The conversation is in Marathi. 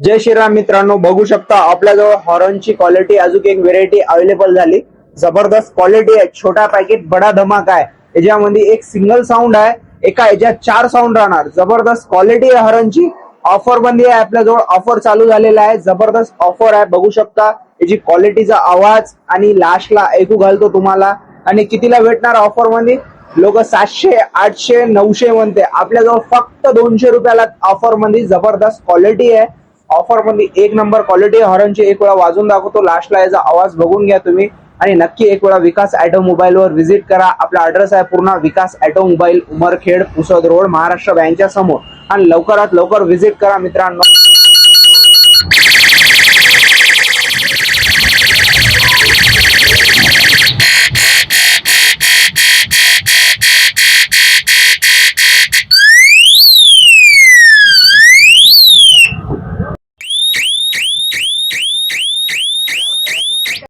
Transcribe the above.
जय श्रीराम मित्रांनो, बघू शकता आपल्याजवळ हॉर्नची क्वालिटी अजून एक व्हेरायटी अवेलेबल झाली. जबरदस्त क्वालिटी आहे. छोटा पॅकेट बडा धमाका आहे. याच्यामध्ये एक सिंगल साऊंड आहे, एका याच्यात 4 साऊंड राहणार. जबरदस्त क्वालिटी आहे हॉर्नची. ऑफर बंदी आहे आपल्याजवळ, ऑफर चालू झालेला आहे. जबरदस्त ऑफर आहे, बघू शकता. याची क्वालिटीचा आवाज आणि लास्टला ऐकू घालतो तुम्हाला. आणि कितीला भेटणार ऑफर मध्ये? लोक 700, 800, 900 म्हणते. आपल्याजवळ फक्त 200 रुपयाला ऑफर मध्ये जबरदस्त क्वालिटी आहे. ऑफर मध्ये एक नंबर क्वालिटी हॉर्नची. एक वेळा वाजून दाखवतो, लास्टला याचा आवाज बघून घ्या तुम्ही. आणि नक्की एक वेळा विकास ऑटो मोबाईल वर व्हिजिट करा. आपला ऍड्रेस आहे पूर्ण Vikas automobile, Umarkhed, Pusad road, Maharashtra बँकच्या समोर. आणि लवकरात लवकर व्हिजिट करा मित्रांनो.